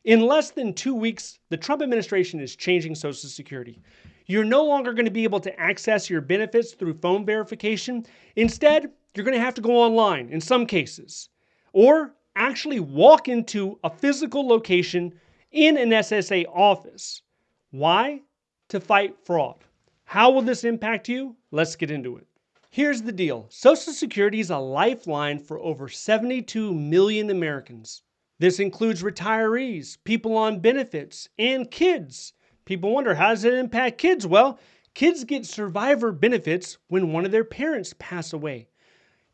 In less than 2 weeks, the Trump administration is changing Social Security. You're no longer going to be able to access your benefits through phone verification. Instead, you're going to have to go online in some cases, or actually walk into a physical location in an SSA office. Why? To fight fraud. How will this impact you? Let's get into it. Here's the deal. Social Security is a lifeline for over 72 million Americans. This includes retirees, people on benefits, and kids. People wonder, how does it impact kids? Well, kids get survivor benefits when one of their parents pass away.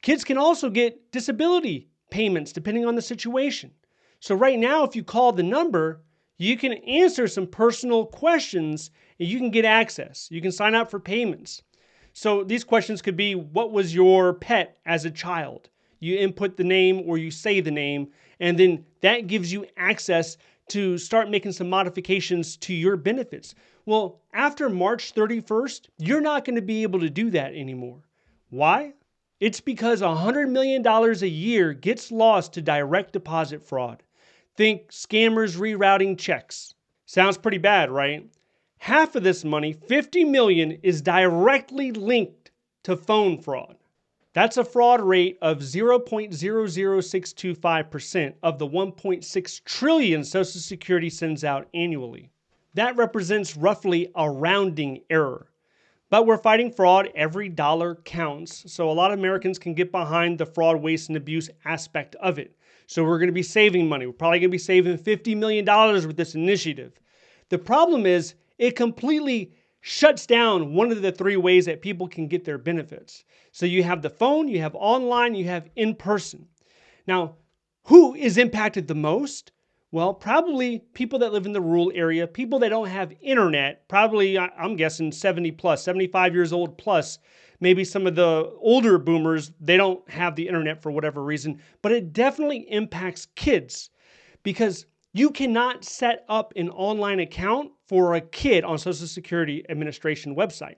Kids can also get disability payments depending on the situation. So right now, if you call the number, you can answer some personal questions and you can get access. You can sign up for payments. So these questions could be, what was your pet as a child? You input the name or you say the name, and then that gives you access to start making some modifications to your benefits. Well, after March 31st, you're not going to be able to do that anymore. Why? It's because $100 million a year gets lost to direct deposit fraud. Think scammers rerouting checks. Sounds pretty bad, right? Half of this money, $50 million, is directly linked to phone fraud. That's a fraud rate of 0.00625% of the 1.6 trillion Social Security sends out annually. That represents roughly a rounding error. But we're fighting fraud. Every dollar counts. So a lot of Americans can get behind the fraud, waste, and abuse aspect of it. So we're going to be saving money. We're probably going to be saving $50 million with this initiative. The problem is it completely shuts down one of the three ways that people can get their benefits. So you have the phone, you have online, you have in person. Now, who is impacted the most? Well, probably people that live in the rural area, people that don't have internet, probably, I'm guessing 70 plus, 75 years old plus. Maybe some of the older boomers, they don't have the internet for whatever reason, but it definitely impacts kids because you cannot set up an online account for a kid on Social Security Administration website.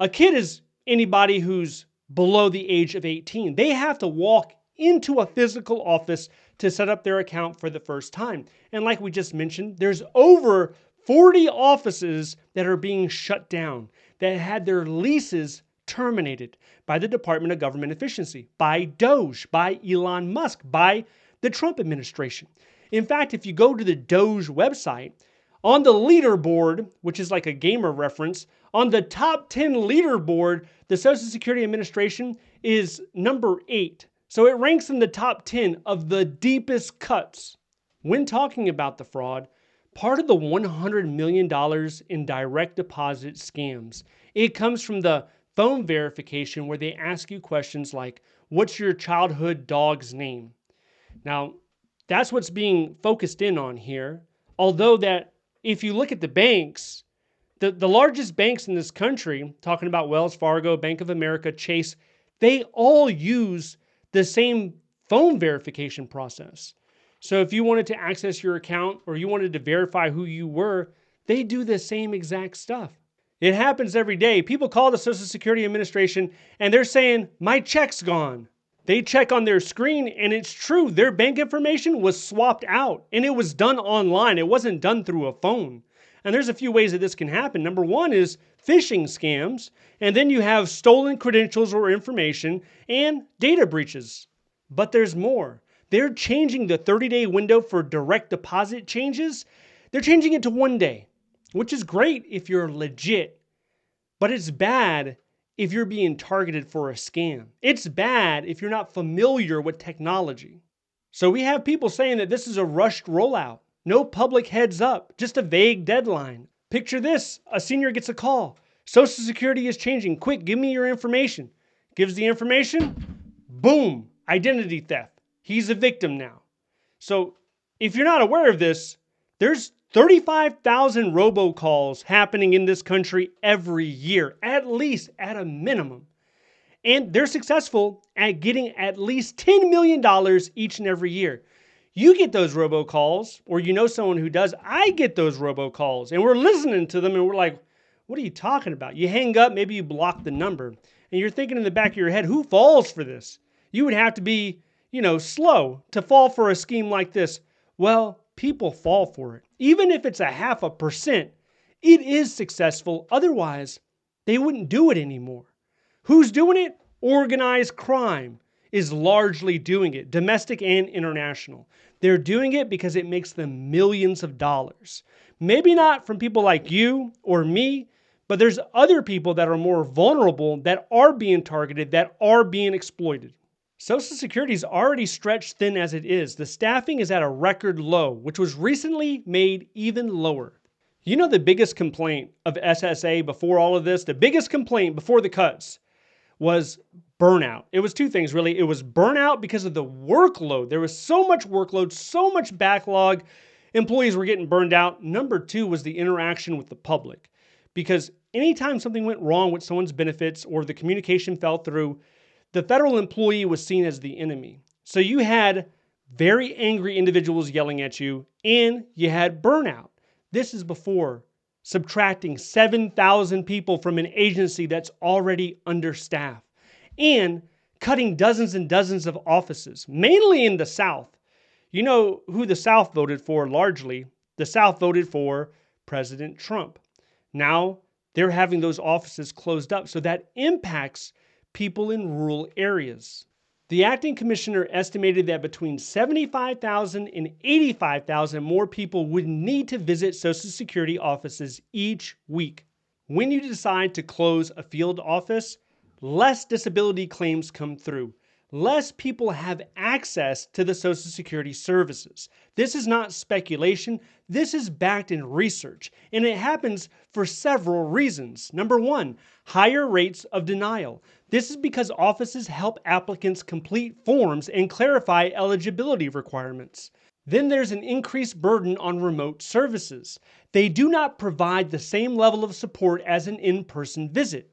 A kid is anybody who's below the age of 18. They have to walk into a physical office to set up their account for the first time. And like we just mentioned, there's over 40 offices that are being shut down that had their leases terminated by the Department of Government Efficiency, by Doge, by Elon Musk, by the Trump administration. In fact, if you go to the Doge website, on the leaderboard, which is like a gamer reference, on the top 10 leaderboard, the Social Security Administration is number 8. So it ranks in the top 10 of the deepest cuts. When talking about the fraud, part of the $100 million in direct deposit scams, it comes from the phone verification where they ask you questions like, what's your childhood dog's name? Now, that's what's being focused in on here. Although that if you look at the banks, the largest banks in this country, talking about Wells Fargo, Bank of America, Chase, they all use the same phone verification process. So if you wanted to access your account or you wanted to verify who you were, they do the same exact stuff. It happens every day. People call the Social Security Administration and they're saying, my check's gone. They check on their screen and it's true. Their bank information was swapped out and it was done online. It wasn't done through a phone. And there's a few ways that this can happen. Number one is phishing scams. And then you have stolen credentials or information and data breaches. But there's more. They're changing the 30-day window for direct deposit changes. They're changing it to 1 day, which is great if you're legit. But it's bad if you're being targeted for a scam. It's bad if you're not familiar with technology. So we have people saying that this is a rushed rollout. No public heads up, just a vague deadline. Picture this, a senior gets a call. Social Security is changing. Quick, give me your information. Gives the information, boom, identity theft. He's a victim now. So if you're not aware of this, there's 35,000 robocalls happening in this country every year, at least at a minimum. And they're successful at getting at least $10 million each and every year. You get those robocalls, or you know someone who does. I get those robocalls, and we're listening to them, and we're like, what are you talking about? You hang up, maybe you block the number, and you're thinking in the back of your head, who falls for this? You would have to be, slow to fall for a scheme like this. Well, people fall for it. Even if it's a 0.5%, it is successful. Otherwise, they wouldn't do it anymore. Who's doing it? Organized crime is largely doing it, domestic and international. They're doing it because it makes them millions of dollars. Maybe not from people like you or me, but there's other people that are more vulnerable that are being targeted, that are being exploited. Social Security is already stretched thin as it is. The staffing is at a record low, which was recently made even lower. You know the biggest complaint of SSA before all of this, the biggest complaint before the cuts was burnout. It was two things really. It was burnout because of the workload. There was so much workload, so much backlog. Employees were getting burned out. Number two was the interaction with the public. Because anytime something went wrong with someone's benefits or the communication fell through, the federal employee was seen as the enemy. So you had very angry individuals yelling at you, and you had burnout. This is before subtracting 7,000 people from an agency that's already understaffed, and cutting dozens and dozens of offices, mainly in the South. You know who the South voted for largely? The South voted for President Trump. Now they're having those offices closed up, so that impacts people in rural areas. The acting commissioner estimated that between 75,000 and 85,000 more people would need to visit Social Security offices each week. When you decide to close a field office, less disability claims come through. Less people have access to the Social Security services. This is not speculation. This is backed in research, and it happens for several reasons. Number one, higher rates of denial. This is because offices help applicants complete forms and clarify eligibility requirements. Then there's an increased burden on remote services. They do not provide the same level of support as an in-person visit.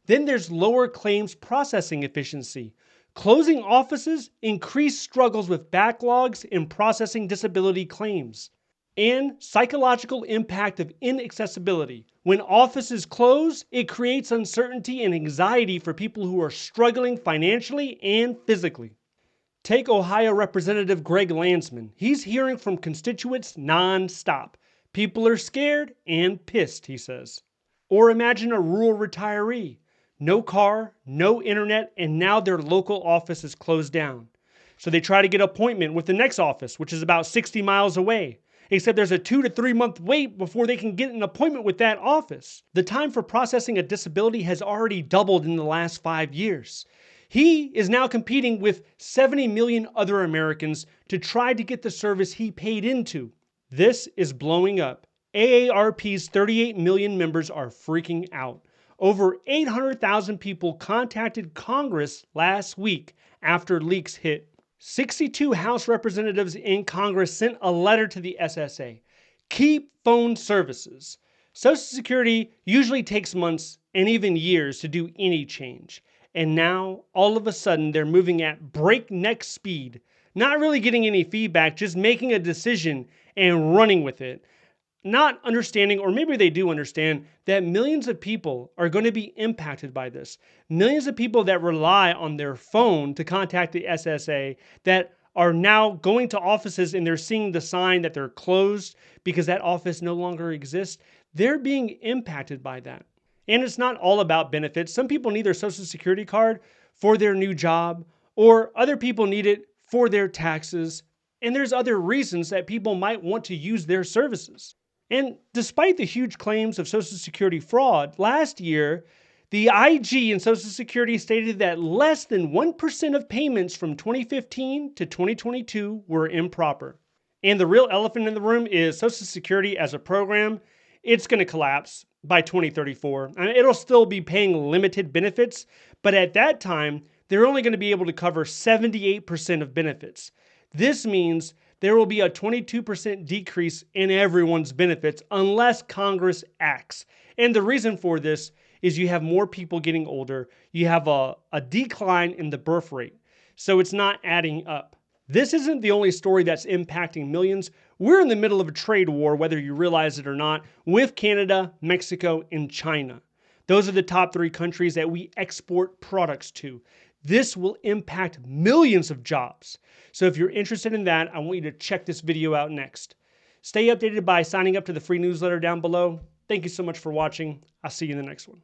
Then there's lower claims processing efficiency. Closing offices increase struggles with backlogs in processing disability claims. And psychological impact of inaccessibility. When offices close, it creates uncertainty and anxiety for people who are struggling financially and physically. Take Ohio Representative Greg Landsman. He's hearing from constituents non-stop. People are scared and pissed, he says. Or imagine a rural retiree. No car, no internet, and now their local office is closed down. So they try to get an appointment with the next office, which is about 60 miles away. Except there's a 2 to 3 month wait before they can get an appointment with that office. The time for processing a disability has already doubled in the last 5 years. He is now competing with 70 million other Americans to try to get the service he paid into. This is blowing up. AARP's 38 million members are freaking out. Over 800,000 people contacted Congress last week after leaks hit. 62 House representatives in Congress sent a letter to the SSA. Keep phone services. Social Security usually takes months and even years to do any change. And now, all of a sudden, they're moving at breakneck speed. Not really getting any feedback, just making a decision and running with it. Not understanding, or maybe they do understand, that millions of people are going to be impacted by this. Millions of people that rely on their phone to contact the SSA that are now going to offices and they're seeing the sign that they're closed because that office no longer exists. They're being impacted by that. And it's not all about benefits. Some people need their Social Security card for their new job, or other people need it for their taxes. And there's other reasons that people might want to use their services. And despite the huge claims of Social Security fraud, last year, the IG in Social Security stated that less than 1% of payments from 2015 to 2022 were improper. And the real elephant in the room is Social Security as a program. It's going to collapse by 2034. I mean, it'll still be paying limited benefits, but at that time, they're only going to be able to cover 78% of benefits. This means there will be a 22% decrease in everyone's benefits unless Congress acts. And the reason for this is you have more people getting older. You have a decline in the birth rate. So it's not adding up. This isn't the only story that's impacting millions. We're in the middle of a trade war, whether you realize it or not, with Canada, Mexico, and China. Those are the top 3 countries that we export products to. This will impact millions of jobs. So if you're interested in that, I want you to check this video out next. Stay updated by signing up to the free newsletter down below. Thank you so much for watching. I'll see you in the next one.